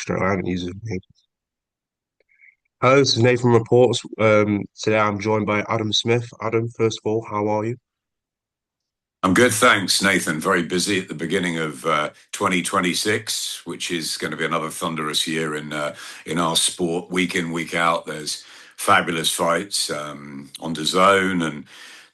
straight away. I haven't used his name. Hello, this is Nathan Reports. Today I'm joined by Adam Smith. Adam, first of all, how are you? I'm good, thanks, Nathan. Very busy at the beginning of 2026, which is going to be another thunderous year in our sport. Week in, week out, there's fabulous fights on DAZN, and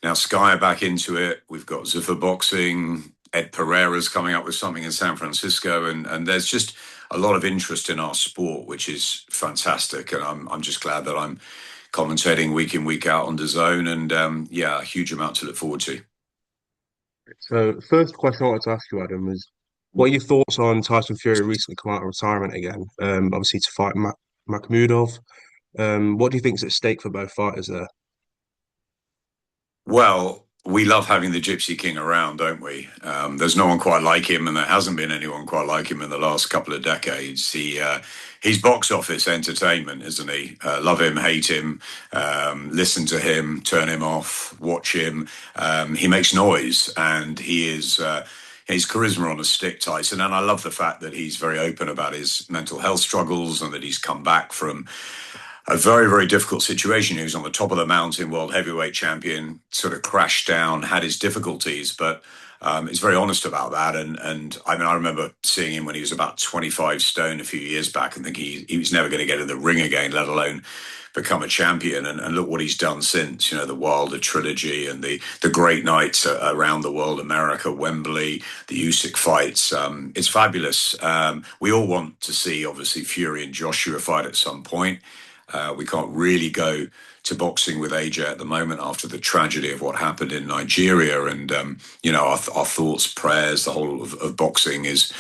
now Sky are back into it. We've got Zuffa Boxing, Ed Pereira's coming up with something in San Francisco, and there's just a lot of interest in our sport, which is fantastic. And I'm just glad that I'm commentating week in, week out on DAZN, and yeah, a huge amount to look forward to. So, the first question I wanted to ask you, Adam, is what are your thoughts on Tyson Fury recently come out of retirement again? Obviously to fight Makhmudov. What do you think is at stake for both fighters there? Well, we love having the Gypsy King around, don't we? There's no one quite like him, and there hasn't been anyone quite like him in the last couple of decades. He's box office entertainment, isn't he? Love him, hate him, listen to him, turn him off, watch him. He makes noise, and he is. His charisma on a stick, Tyson, and I love the fact that he's very open about his mental health struggles and that he's come back from a very, very difficult situation. He was on the top of the mountain, world heavyweight champion, sort of crashed down, had his difficulties, but he's very honest about that. And I mean, I remember seeing him when he was about 25 stone a few years back and thinking he was never going to get in the ring again, let alone become a champion. And look what he's done since, the Wilder trilogy and the great nights around the world, America, Wembley, the Usyk fights. It's fabulous. We all want to see, obviously, Fury and Joshua fight at some point. We can't really go to boxing with AJ at the moment after the tragedy of what happened in Nigeria. And, our thoughts, prayers, the whole of boxing is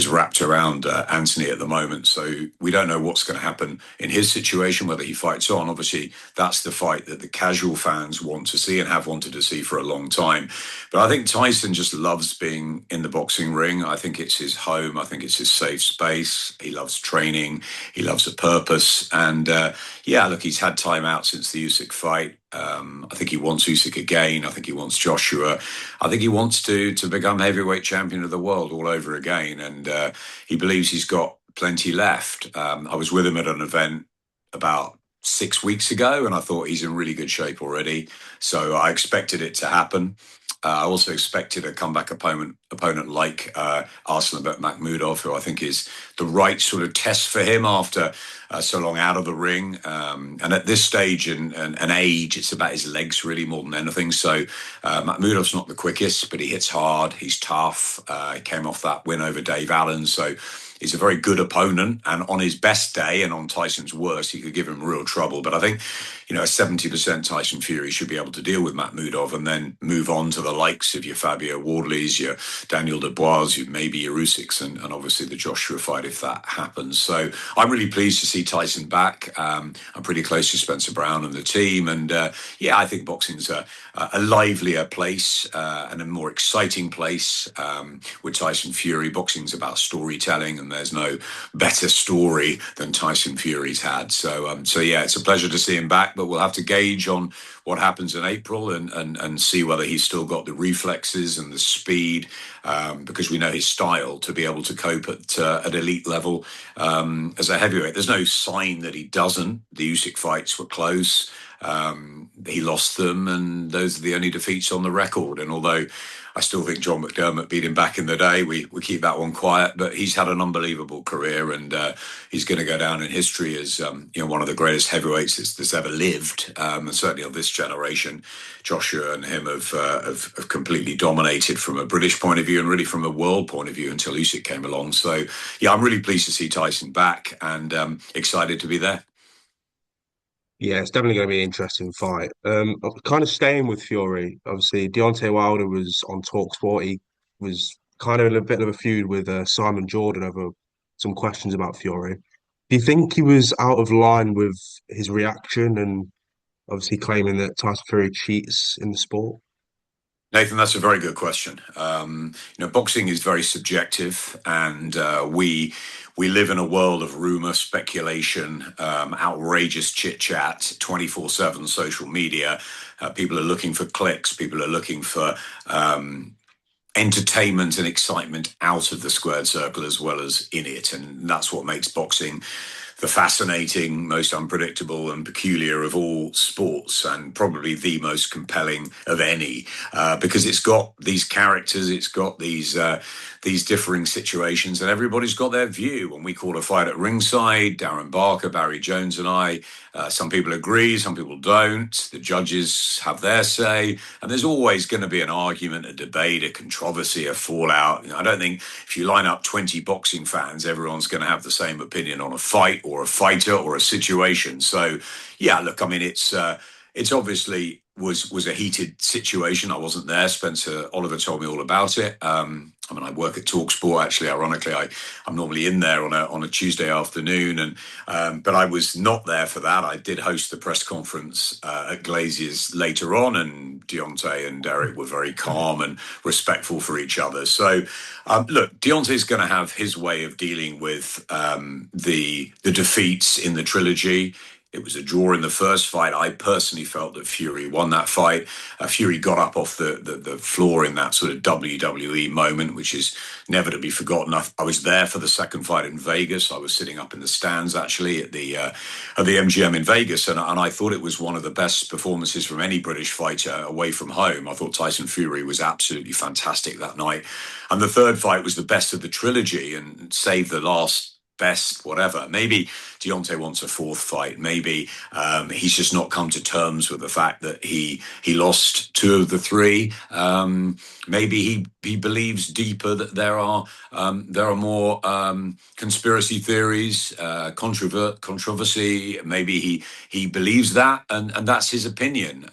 wrapped around Anthony at the moment. So we don't know what's going to happen in his situation, whether he fights on. Obviously, that's the fight that the casual fans want to see and have wanted to see for a long time. But I think Tyson just loves being in the boxing ring. I think it's his home. I think it's his safe space. He loves training. He loves a purpose. And yeah, look, he's had time out since the Usyk fight. I think he wants Usyk again. I think he wants Joshua. I think he wants to become heavyweight champion of the world all over again. And he believes he's got plenty left. I was with him at an event about 6 weeks ago, and I thought he's in really good shape already. So I expected it to happen. I also expected a comeback opponent like Arslanbek Makhmudov, who I think is the right sort of test for him after so long out of the ring. And at this stage and age, it's about his legs really more than anything. So Makhmudov's not the quickest, but he hits hard. He's tough. He came off that win over Dave Allen. So he's a very good opponent, and on his best day and on Tyson's worst, he could give him real trouble. But I think, a 70% Tyson Fury should be able to deal with Makhmudov and then move on to the likes of your Fabio Wardleys, your Daniel Dubois, maybe your Usyks, and obviously the Joshua fight if that happens. So I'm really pleased to see Tyson back. I'm pretty close to Spencer Brown and the team, and yeah, I think boxing's a livelier place and a more exciting place with Tyson Fury. Boxing's about storytelling, and there's no better story than Tyson Fury's had. So yeah, it's a pleasure to see him back, but we'll have to gauge on what happens in April and see whether he's still got the reflexes and the speed, because we know his style to be able to cope at elite level as a heavyweight. There's no sign that he doesn't. The Usyk fights were close. He lost them, and those are the only defeats on the record. And although I still think John McDermott beat him back in the day, we keep that one quiet. But he's had an unbelievable career, and he's going to go down in history as one of the greatest heavyweights that's ever lived, and certainly of this generation. Joshua and him have completely dominated from a British point of view and really from a world point of view until Usyk came along. So yeah, I'm really pleased to see Tyson back and excited to be there. Yeah, it's definitely going to be an interesting fight. Kind of staying with Fury, obviously Deontay Wilder was on TalkSport. He was kind of in a bit of a feud with Simon Jordan over some questions about Fury. Do you think he was out of line with his reaction and obviously claiming that Tyson Fury cheats in the sport? Nathan, that's a very good question. Boxing is very subjective, and we live in a world of rumor, speculation, outrageous chit chat, 24/7 social media. People are looking for clicks. People are looking for entertainment and excitement out of the squared circle as well as in it. And that's what makes boxing the fascinating, most unpredictable, and peculiar of all sports, and probably the most compelling of any, because it's got these characters, it's got these differing situations, and everybody's got their view. When we call a fight at ringside, Darren Barker, Barry Jones, and I, some people agree, some people don't. The judges have their say, and there's always going to be an argument, a debate, a controversy, a fallout. I don't think if you line up 20 boxing fans, everyone's going to have the same opinion on a fight or a fighter or a situation. So, yeah, look, I mean, it's obviously was a heated situation. I wasn't there. Spencer Oliver told me all about it. I mean, I work at TalkSport. Actually, ironically, I'm normally in there on a Tuesday afternoon, and but I was not there for that. I did host the press conference at Glazier's later on, and Deontay and Derek were very calm and respectful for each other. So, look, Deontay's going to have his way of dealing with the defeats in the trilogy. It was a draw in the first fight. I personally felt that Fury won that fight. Fury got up off the floor in that sort of WWE moment, which is never to be forgotten. I was there for the second fight in Vegas. I was sitting up in the stands actually at the MGM in Vegas, and I thought it was one of the best performances from any British fighter away from home. I thought Tyson Fury was absolutely fantastic that night, and the third fight was the best of the trilogy, and save the last best, whatever. Maybe Deontay wants a fourth fight. Maybe he's just not come to terms with the fact that he lost two of the three. Maybe he believes deeper that there are more conspiracy theories, controversy. Maybe he believes that, and that's his opinion.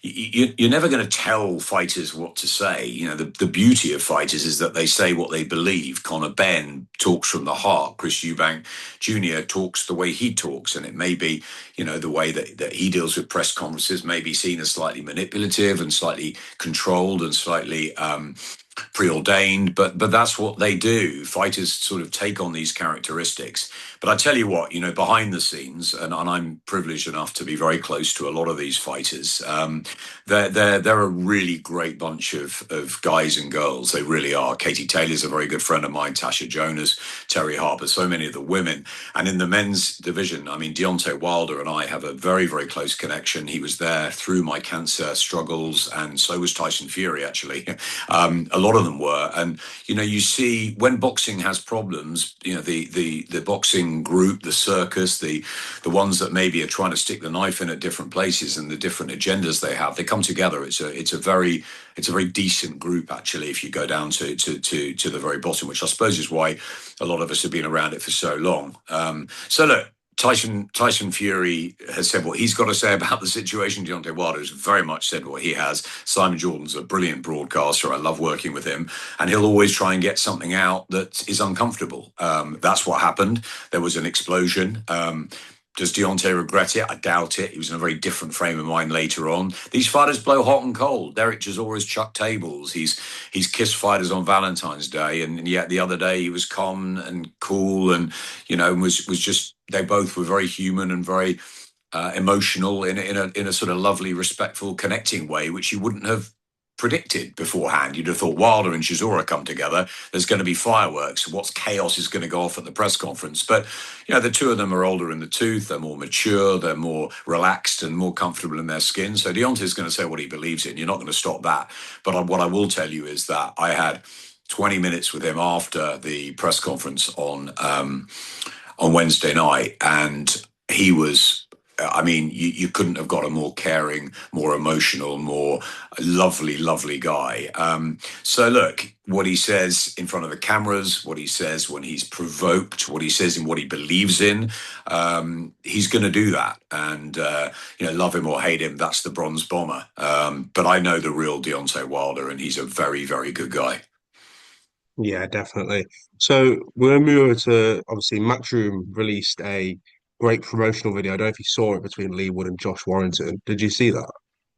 You're never going to tell fighters what to say. You know, the beauty of fighters is that they say what they believe. Conor Benn talks from the heart. Chris Eubank Jr. talks the way he talks, and it may be, you know, the way that he deals with press conferences may be seen as slightly manipulative and slightly controlled and slightly preordained, but that's what they do. Fighters sort of take on these characteristics. But I tell you what, you know, behind the scenes, and I'm privileged enough to be very close to a lot of these fighters. They're a really great bunch of guys and girls. They really are. Katie Taylor's a very good friend of mine. Tasha Jonas, Terry Harper, so many of the women. And in the men's division, I mean, Deontay Wilder and I have a very, very close connection. He was there through my cancer struggles, and so was Tyson Fury, actually. A lot of them were. And, you know, you see when boxing has problems, you know, the boxing group, the circus, the ones that maybe are trying to stick the knife in at different places and the different agendas they come together. It's a very decent group, actually, if you go down to the very bottom, which I suppose is why a lot of us have been around it for so long. So look, Tyson Fury has said what he's got to say about the situation. Deontay Wilder has very much said what he has. Simon Jordan's a brilliant broadcaster. I love working with him. And he'll always try and get something out that is uncomfortable. That's what happened. There was an explosion. Does Deontay regret it? I doubt it. He was in a very different frame of mind later on. These fighters blow hot and cold. Derek Chisora's chucked tables. He's kissed fighters on Valentine's Day, and yet the other day he was calm and cool, and you know was just. They both were very human and very emotional in a sort of lovely, respectful, connecting way, which you wouldn't have predicted beforehand. You'd have thought Wilder and Chisora come together, there's going to be fireworks. What chaos is going to go off at the press conference? But, you know, the two of them are older in the tooth. They're more mature. They're more relaxed and more comfortable in their skin. So Deontay's going to say what he believes in. You're not going to stop that. But what I will tell you is that I had 20 minutes with him after the press conference on Wednesday night, and he was, I mean, you couldn't have got a more caring, more emotional, more lovely, lovely guy. So look, what he says in front of the cameras, what he says when he's provoked, what he says in what he believes in, he's going to do that. And, you know, love him or hate him, that's the bronze bomber. But I know the real Deontay Wilder, and he's a very, very good guy. Yeah, definitely. So when we were to obviously Matchroom released a great promotional video. I don't know if you saw it between Leigh Wood and Josh Warrington. Did you see that?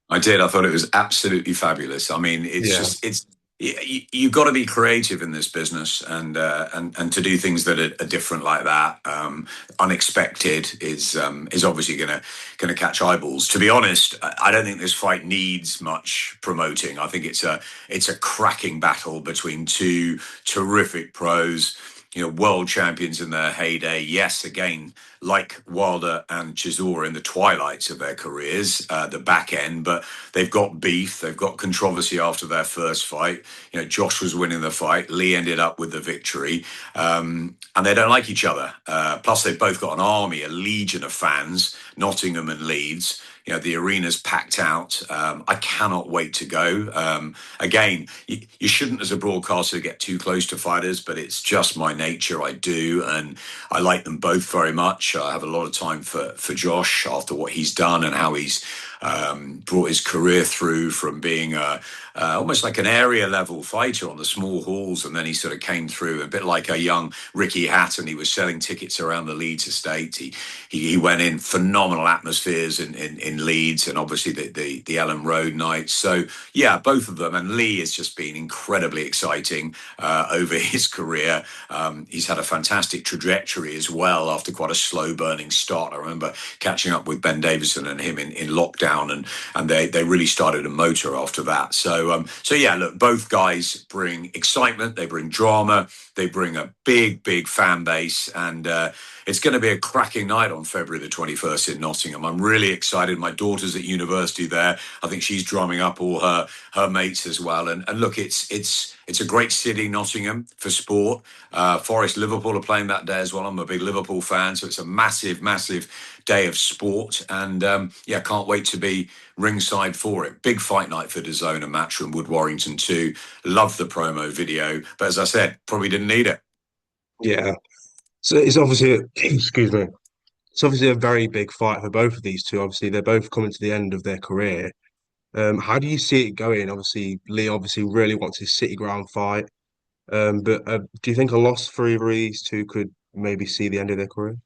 I did. I thought it was absolutely fabulous. I mean, it's Yeah. just, it's You've got to be creative in this business, and to do things that are different like that, unexpected, is obviously going to catch eyeballs. To be honest, I don't think this fight needs much promoting. I think it's a cracking battle between two terrific pros. World champions in their heyday. Yes, again, like Wilder and Chisora in the twilights of their careers, the back end, but they've got beef, they've got controversy after their first fight. Josh was winning the fight, Leigh ended up with the victory, and they don't like each other. Plus, they've both got an army, a legion of fans, Nottingham and Leeds. The arena's packed out. I cannot wait to go. Again, you shouldn't, as a broadcaster, get too close to fighters, but it's just my nature. I do, and I like them both very much. I have a lot of time for Josh after what he's done and how he's brought his career through from being almost like an area level fighter on the small halls, and then he sort of came through a bit like a young Ricky Hatton. He was selling tickets around the Leeds estate. He went in phenomenal atmospheres in Leeds, and obviously the Ellen Road nights. So yeah, both of them, and Leigh has just been incredibly exciting over his career. He's had a fantastic trajectory as well after quite a slow burning start. I remember catching up with Ben Davison and him in lockdown, and they really started a motor after that. So yeah, look, both guys bring excitement, they bring drama, they bring a big fan base, and it's going to be a cracking night on February the 21st in Nottingham. I'm really excited. My daughter's at university there. I think she's drumming up all her mates as well. And look, it's a great city, Nottingham, for sport. Forest Liverpool are playing that day as well. I'm a big Liverpool fan, so it's a massive day of sport. And yeah, can't wait to be ringside for it. Big fight night for DAZN and Matchroom, Wood Warrington too. Love the promo video, but as I said, probably didn't need it. Yeah. So it's obviously, excuse me, it's obviously a very big fight for both of these two. Obviously, they're both coming to the end of their career. How do you see it going? Obviously, Leigh obviously really wants his city ground fight. But do you think a loss for either of these two could maybe see the end of their career?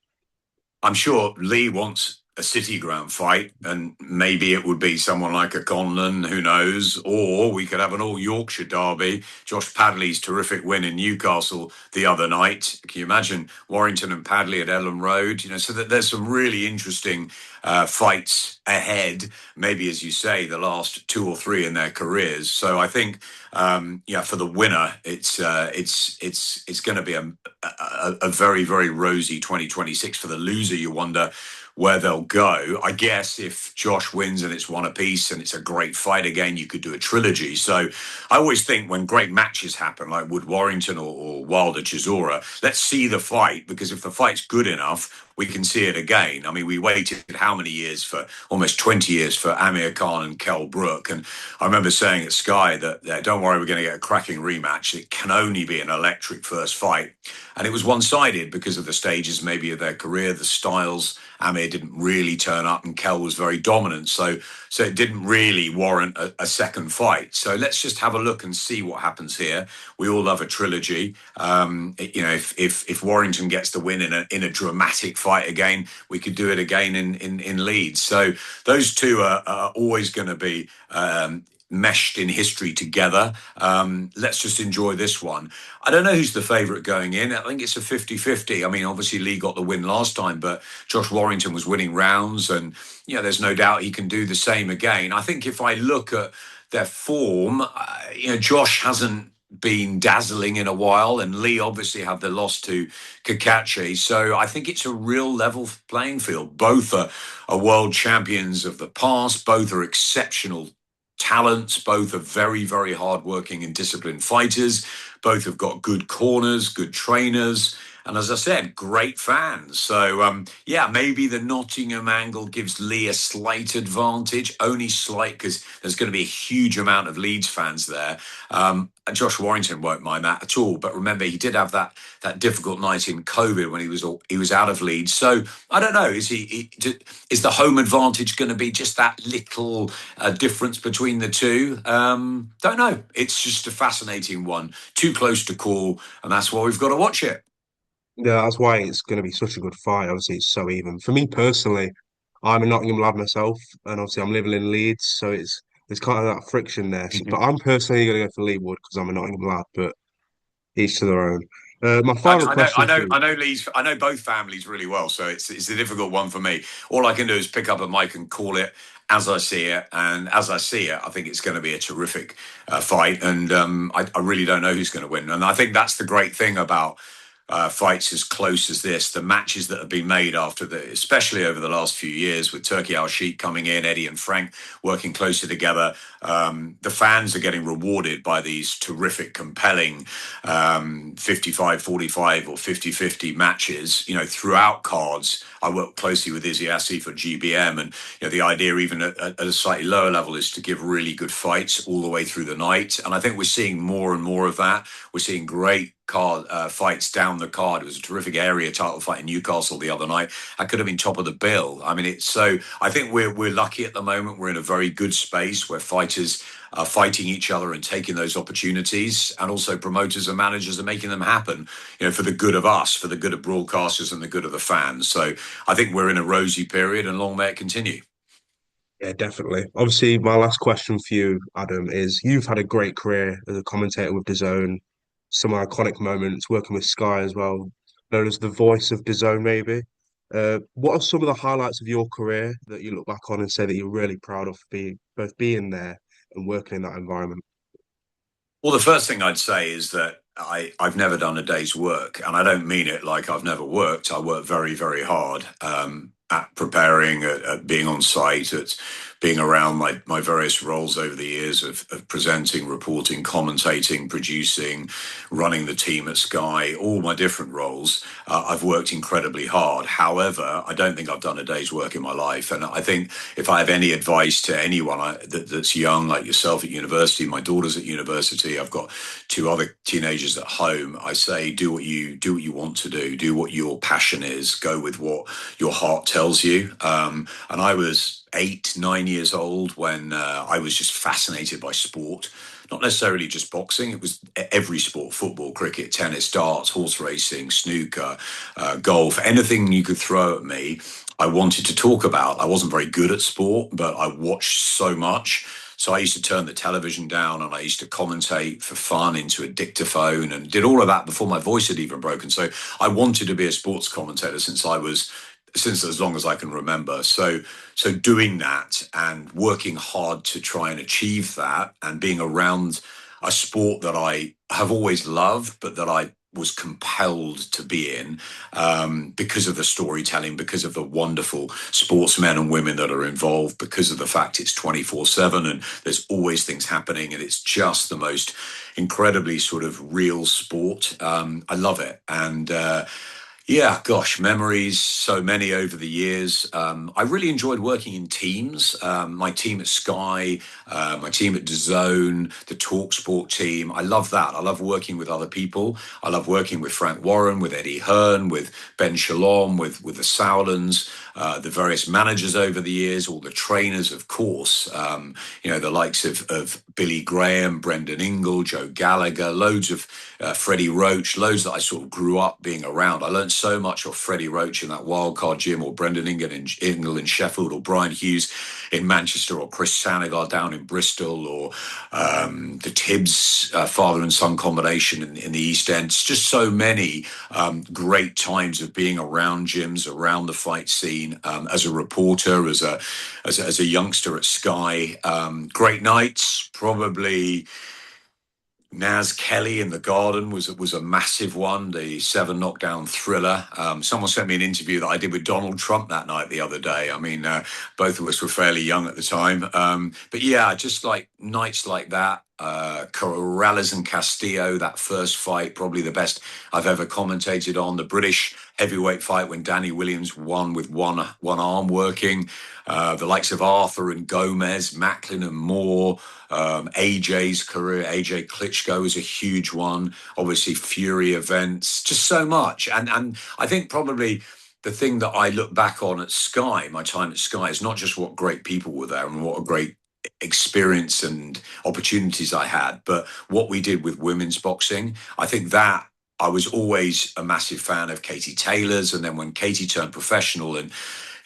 I'm sure Leigh wants a city ground fight, and maybe it would be someone like a Conlon, who knows? Or we could have an all Yorkshire derby. Josh Padley's terrific win in Newcastle the other night. Can you imagine Warrington and Padley at Ellen Road? So that there's some really interesting fights ahead. Maybe, as you say, the last two or three in their careers. So I think, yeah, for the winner, it's going to be a very rosy 2026. For the loser, you wonder where they'll go. I guess if Josh wins and it's one apiece and it's a great fight again, you could do a trilogy. So I always think when great matches happen, like Wood Warrington or Wilder Chisora, let's see the fight, because if the fight's good enough, we can see it again. I mean, we waited how many years, for almost 20 years, for Amir Khan and Kell Brook. And I remember saying at Sky that don't worry, we're going to get a cracking rematch. It can only be an electric first fight. And it was one-sided because of the stages maybe of their career, the styles. Amir didn't really turn up and Kell was very dominant. So it didn't really warrant a second fight. So let's just have a look and see what happens here. We all love a trilogy. If Warrington gets the win in a dramatic fight again, we could do it again in Leeds. So those two are always going to be meshed in history together. Let's just enjoy this one. I don't know who's the favourite going in. I think it's a 50-50. I mean, obviously Leigh got the win last time, but Josh Warrington was winning rounds, and there's no doubt he can do the same again. I think if I look at their form, Josh hasn't been dazzling in a while, and Leigh obviously had the loss to Kakachi. So I think it's a real level playing field. Both are world champions of the past. Both are exceptional talents. Both are very hardworking and disciplined fighters. Both have got good corners, good trainers, and as I said, great fans. So yeah, maybe the Nottingham angle gives Leigh a slight advantage, only slight, because there's going to be a huge amount of Leeds fans there. Josh Warrington won't mind that at all. But remember, he did have that difficult night in COVID when he was out of Leeds. So I don't know. Is the home advantage going to be just that little difference between the two? Don't know. It's just a fascinating one. Too close to call, and that's why we've got to watch it. Yeah, that's why it's going to be such a good fight. Obviously, it's so even. For me personally, I'm a Nottingham lad myself, and obviously I'm living in Leeds, so there's kind of that friction there. But Mhm. I'm personally going to go for Leigh Wood because I'm a Nottingham lad, but each to their own. My I, final I know, I question for know, you. I know Lee's. I know both families really well, so it's a difficult one for me. All I can do is pick up a mic and call it as I see it, and as I see it, I think it's going to be a terrific fight, and I really don't know who's going to win. And I think that's the great thing about fights as close as this, the matches that have been made after especially over the last few years with Turkey Al Sheikh coming in, Eddie and Frank working closer together. The fans are getting rewarded by these terrific, compelling 55-45 or 50-50 matches, throughout cards. I work closely with Izzy Assi for GBM, and the idea even at a slightly lower level is to give really good fights all the way through the night. And I think we're seeing more and more of that. We're seeing great card fights down the card. It was a terrific area title fight in Newcastle the other night. I could have been top of the bill. I mean, it's so. I think we're lucky at the moment. We're in a very good space where fighters are fighting each other and taking those opportunities, and also promoters and managers are making them happen. For the good of us, for the good of broadcasters, and the good of the fans. So I think we're in a rosy period, and long may it continue. Yeah, definitely. Obviously, my last question for you, Adam, is you've had a great career as a commentator with DAZN, some iconic moments working with Sky as well, known as the voice of DAZN, maybe. What are some of the highlights of your career that you look back on and say that you're really proud of being there and working in that environment? Well, the first thing I'd say is that I've never done a day's work, and I don't mean it like I've never worked. I work very, very hard at preparing, at being on site, at being around my various roles over the years of presenting, reporting, commentating, producing, running the team at Sky, all my different roles. I've worked incredibly hard. However, I don't think I've done a day's work in my life. And I think if I have any advice to anyone that's young, like yourself at university, my daughter's at university, I've got two other teenagers at home. I say, do what you want to do what your passion is, go with what your heart tells you. And I was 8, 9 years old when I was just fascinated by sport. Not necessarily just boxing, it was every sport: football, cricket, tennis, darts, horse racing, snooker, golf, anything you could throw at me. I wanted to talk about. I wasn't very good at sport, but I watched so much. So I used to turn the television down and I used to commentate for fun into a dictaphone and did all of that before my voice had even broken. So I wanted to be a sports commentator since as long as I can remember. So doing that and working hard to try and achieve that, and being around a sport that I have always loved, but that I was compelled to be in, because of the storytelling, because of the wonderful sportsmen and women that are involved, because of the fact it's 24/7 and there's always things happening, and it's just the most incredibly sort of real sport. I love it. And yeah, gosh, memories, so many over the years. I really enjoyed working in teams. My team at Sky, my team at DAZN, the TalkSport team. I love that. I love working with other people. I love working with Frank Warren, with Eddie Hearn, with Ben Shalom, with the Sowlands, the various managers over the years, all the trainers, of course. The likes of Billy Graham, Brendan Ingle, Joe Gallagher, loads of Freddie Roach, loads that I sort of grew up being around. I learned so much of Freddie Roach in that wildcard gym, or Brendan Ingle in Sheffield, or Brian Hughes in Manchester, or Chris Sanagar down in Bristol, or the Tibbs father and son combination in the East End. It's just so many great times of being around gyms, around the fight scene, as a reporter, as a youngster at Sky. Great nights, probably. Naz Kelly in the Garden was a massive one. The seven knockdown thriller. Someone sent me an interview that I did with Donald Trump that night the other day. I mean, both of us were fairly young at the time, but yeah, just like nights like that. Corrales and Castillo, that first fight, probably the best I've ever commentated on. The British heavyweight fight when Danny Williams won with one arm working. The likes of Arthur and Gomez, Macklin and Moore. AJ's career, AJ Klitschko is a huge one. Obviously, Fury events, just so much. And I think probably the thing that I look back on at Sky, my time at Sky, is not just what great people were there and what a great experience and opportunities I had, but what we did with women's boxing. I think that I was always a massive fan of Katie Taylor's, and then when Katie turned professional and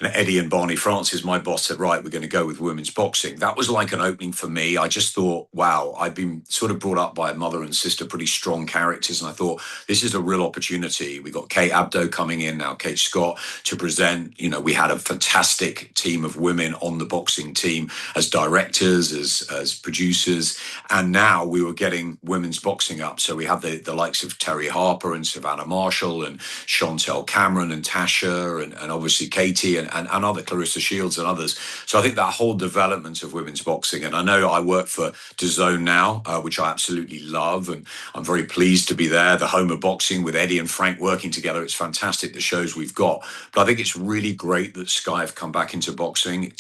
Eddie and Barney Francis, my boss, said, right, we're going to go with women's boxing. That was like an opening for me. I just thought, wow, I've been sort of brought up by a mother and sister, pretty strong characters. And I thought, this is a real opportunity. We got Kate Abdo coming in now, Kate Scott, to present. We had a fantastic team of women on the boxing team as directors, as producers. And now we were getting women's boxing up. So we have the likes of Terry Harper and Savannah Marshall and Chantel Cameron and Tasha and obviously Katie and other Clarissa Shields and others. So I think that whole development of women's boxing, and I know I work for DAZN now, which I absolutely love, and I'm very pleased to be there, the home of boxing with Eddie and Frank working together. It's fantastic, the shows we've got. But I think it's really great that Sky have come back into boxing.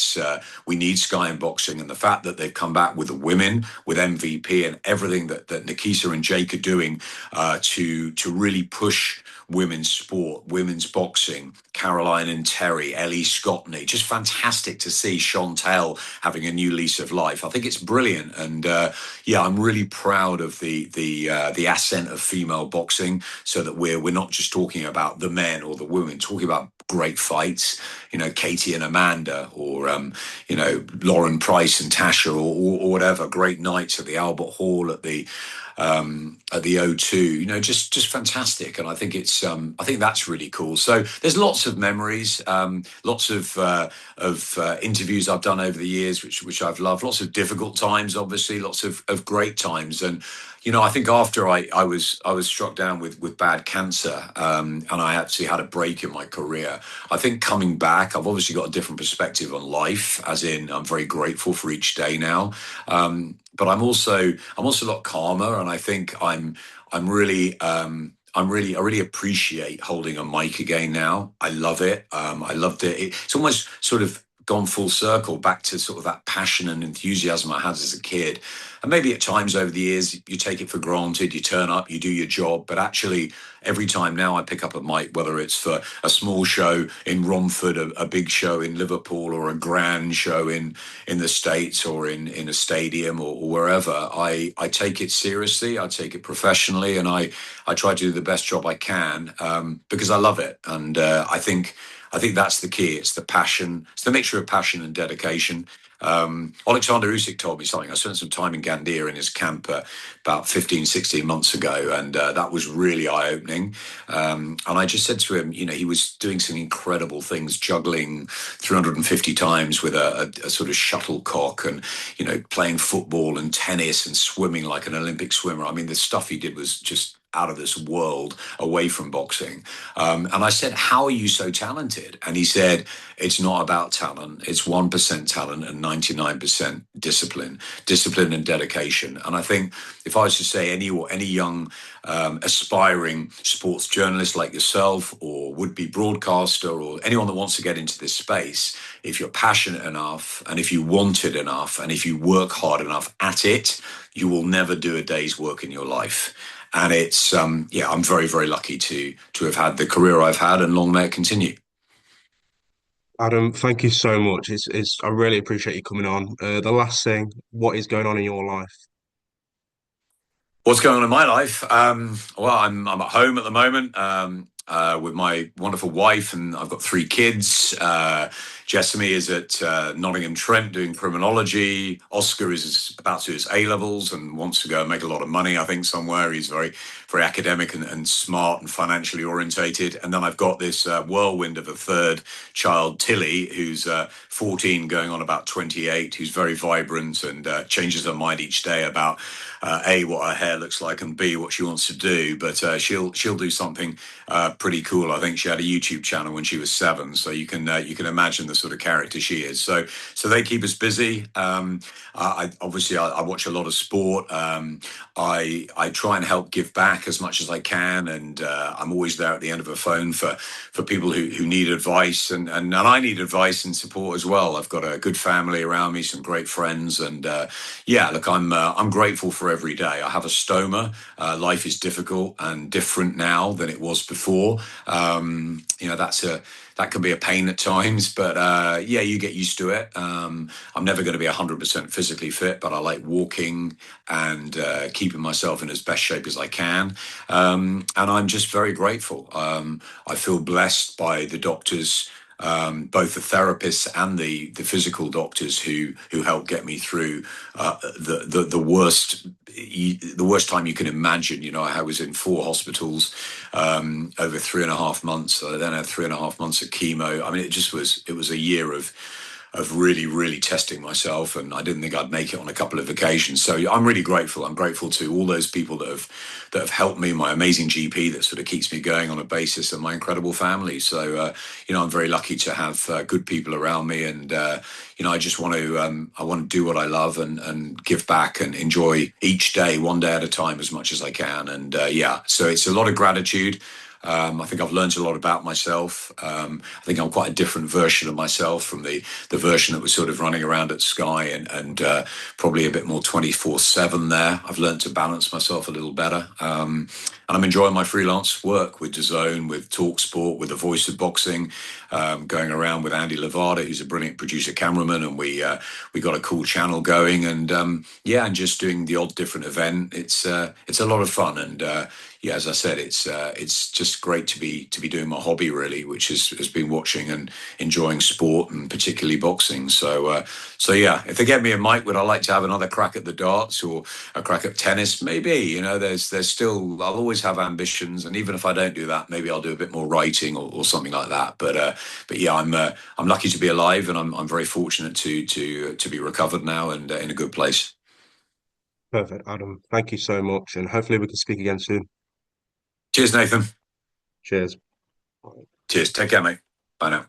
We need Sky in boxing, and the fact that they've come back with the women, with MVP and everything that Nikisa and Jake are doing to really push women's sport, women's boxing, Caroline and Terry, Ellie Scottney, just fantastic to see Chantel having a new lease of life. I think it's brilliant, and I'm really proud of the ascent of female boxing, so that we're not just talking about the men or the women, talking about great fights, Katie and Amanda, or Lauren Price and Tasha, or whatever, great nights at the Albert Hall, at the O2, just fantastic. And I think I think that's really cool. So there's lots of memories, lots of interviews I've done over the years, which I've loved. Lots of difficult times, obviously, lots of great times. And I think after I was struck down with bad cancer, and I actually had a break in my career. I think coming back, I've obviously got a different perspective on life, as in I'm very grateful for each day now. But I'm also a lot calmer, and I think I really appreciate holding a mic again now. I love it. I loved it. It's almost sort of gone full circle back to sort of that passion and enthusiasm I had as a kid. And maybe at times over the years, you take it for granted, you turn up, you do your job. But actually, every time now I pick up a mic, whether it's for a small show in Romford, a big show in Liverpool, or a grand show in the States, or in a stadium, or wherever, I take it seriously, I take it professionally, and I try to do the best job I can, because I love it. And I think that's the key. It's the passion. It's the mixture of passion and dedication. Alexander Usyk told me something. I spent some time in Gandia in his camp about 15, 16 months ago, and that was really eye-opening. And I just said to him, he was doing some incredible things, juggling 350 times with a sort of shuttlecock, and, playing football and tennis and swimming like an Olympic swimmer. I mean, the stuff he did was just out of this world, away from boxing. And I said, how are you so talented? And he said, it's not about talent. It's 1% talent and 99% discipline and dedication. And I think if I was to say any young aspiring sports journalist like yourself, or would-be broadcaster, or anyone that wants to get into this space, if you're passionate enough, and if you want it enough, and if you work hard enough at it, you will never do a day's work in your life. And it's, I'm very, very lucky to have had the career I've had, and long may it continue. Adam, thank you so much. I really appreciate you coming on. The last thing, what is going on in your life? What's going on in my life? Well, I'm at home at the moment, with my wonderful wife, and I've got 3 kids. Jessamy is at Nottingham Trent doing criminology. Oscar is about to do his A levels and wants to go and make a lot of money, I think, somewhere. He's very, very academic and smart and financially orientated. And then I've got this whirlwind of a 3rd child, Tilly, who's 14 going on about 28, who's very vibrant and changes her mind each day about A, what her hair looks like, and B, what she wants to do. But she'll do something pretty cool. I think she had a YouTube channel when she was 7, so you can imagine the sort of character she is. So they keep us busy. I watch a lot of sport. I try and help give back as much as I can, and I'm always there at the end of a phone for people who need advice, and I need advice and support as well. I've got a good family around me, some great friends, and look, I'm grateful for every day. I have a stoma. Life is difficult and different now than it was before. That can be a pain at times, but you get used to it. I'm never going to be 100% physically fit, but I like walking and keeping myself in as best shape as I can. And I'm just very grateful. I feel blessed by the doctors both the therapists and the physical doctors who helped get me through the worst time you can imagine. You know, I was in 4 hospitals over 3.5 months. I then had 3.5 months of chemo. I mean, it was a year of really, really testing myself, and I didn't think I'd make it on a couple of occasions. So I'm really grateful. I'm grateful to all those people that have helped me, my amazing GP that sort of keeps me going on a basis, and my incredible family. So I'm very lucky to have good people around me, and I just want to do what I love and give back and enjoy each day, one day at a time, as much as I can. And so it's a lot of gratitude. I think I've learned a lot about myself. I think I'm quite a different version of myself from the version that was sort of running around at Sky and probably a bit more 24/7 there. I've learned to balance myself a little better. And I'm enjoying my freelance work with DAZN, with TalkSport, with the Voice of Boxing, going around with Andy Levada, who's a brilliant producer cameraman, and we got a cool channel going, and and just doing the odd different event. It's a lot of fun, and as I said, it's just great to be doing my hobby really, which has been watching and enjoying sport, and particularly boxing. So if they get me a mic, would I like to have another crack at the darts or a crack at tennis? Maybe. There's still, I'll always have ambitions, and even if I don't do that, maybe I'll do a bit more writing or something like that. But yeah, I'm lucky to be alive, and I'm very fortunate to be recovered now and in a good place. Perfect, Adam. Thank you so much, and hopefully we can speak again soon. Cheers, Nathan. Cheers. Cheers. Take care, mate. Bye now.